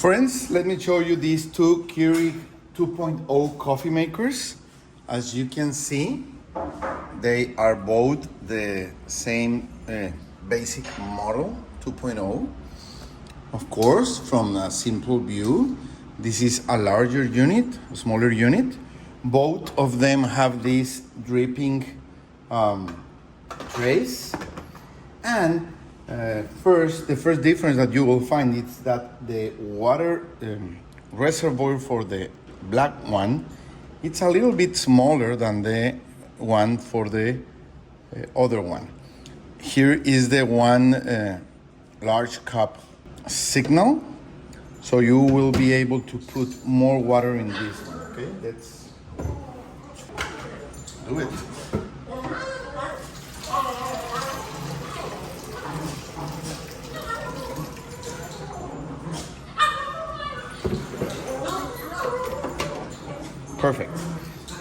Friends, let me show you these two Keurig 2.0 coffee makers. As you can see, they are both the same basic model 2.0. Of course, from a simple view, this is a larger unit, a smaller unit. Both of them have these dripping trays. And the first difference that you will find is that the water reservoir for the black one, it's a little bit smaller than the one for the other one. Here is the one large cup signal, so you will be able to put more water in this one. Okay, let's do it. Perfect.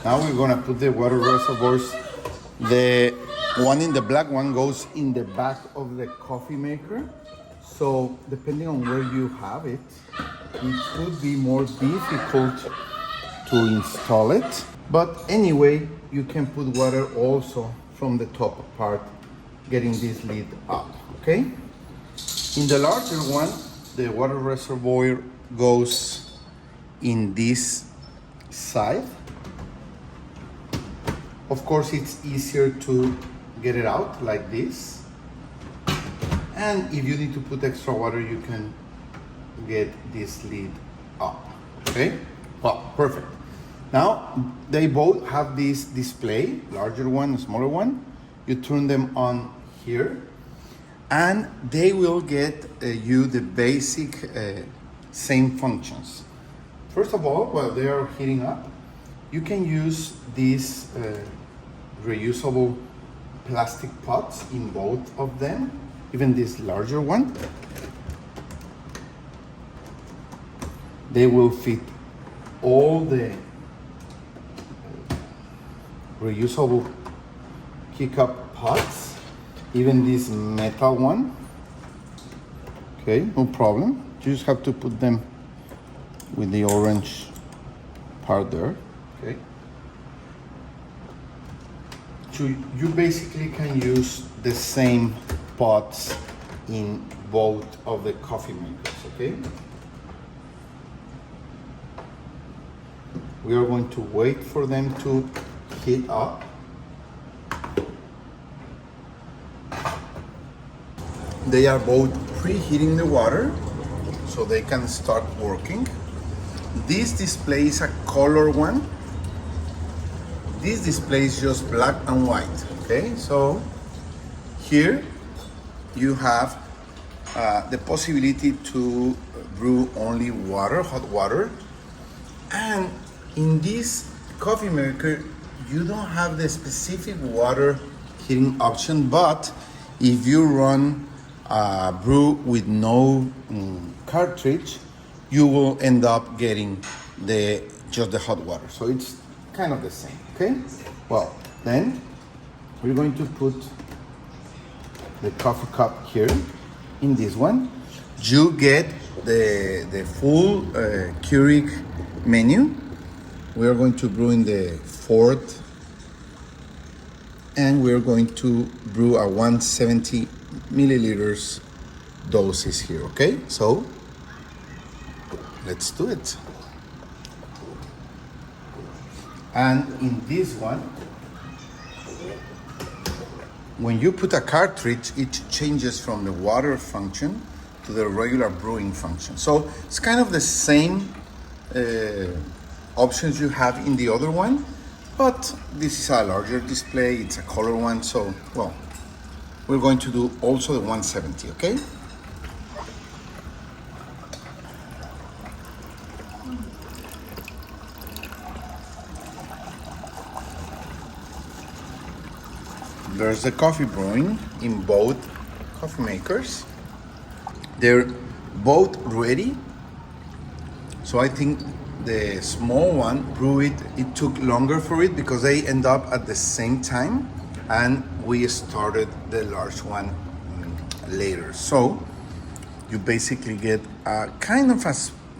Now we're gonna put the water reservoirs. The one in the black one goes in the back of the coffee maker. So depending on where you have it, it could be more difficult to install it. But anyway, you can put water also from the top part, getting this lid up, okay? In the larger one, the water reservoir goes in this side. Of course, it's easier to get it out like this. And if you need to put extra water, you can get this lid up, okay? Well, perfect. Now, they both have this display, larger one, smaller one. You turn them on here, and they will get you the basic same functions. First of all, while they are heating up, you can use these reusable plastic pots in both of them, even this larger one. They will fit all the reusable K-Cup pots, even this metal one. Okay, no problem. You just have to put them with the orange part there, okay? So you basically can use the same pots in both of the coffee makers, okay? We are going to wait for them to heat up. They are both preheating the water, so they can start working. This display is a color one. This display is just black and white, okay? So here you have the possibility to brew only water, hot water. And in this coffee maker, you don't have the specific water heating option, but if you run brew with no cartridge, you will end up getting just the hot water. So it's kind of the same, okay? Well, then we're going to put the coffee cup here in this one. You get the full Keurig menu. We are going to brew in the 4th, and we're going to brew a 170 milliliters doses here, okay? So let's do it. And in this one, when you put a cartridge, it changes from the water function to the regular brewing function. So it's kind of the same options you have in the other one, but this is a larger display, it's a color one, so, well, we're going to do also the 170, okay? There's the coffee brewing in both coffee makers. They're both ready. So I think the small one, it took longer for it because they end up at the same time, and we started the large one later. So you basically get a kind of a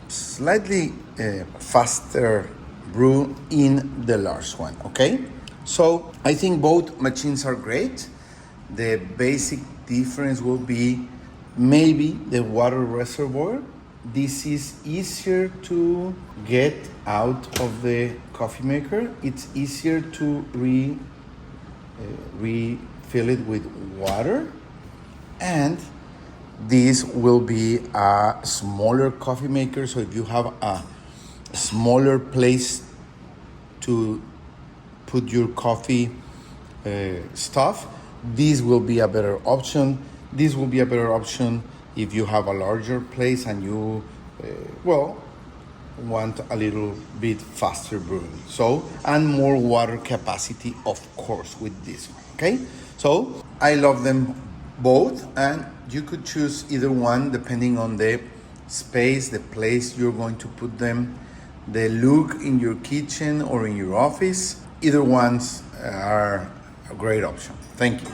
slightly faster brew in the large one, okay? So I think both machines are great. The basic difference will be maybe the water reservoir. This is easier to get out of the coffee maker. It's easier to refill it with water, and this will be a smaller coffee maker. So if you have a smaller place to put your coffee stuff, this will be a better option. This will be a better option if you have a larger place and you want a little bit faster brewing. So, and more water capacity, of course, with this one, okay? So I love them both, and you could choose either one depending on the space, the place you're going to put them, the look in your kitchen or in your office. Either ones are a great option. Thank you.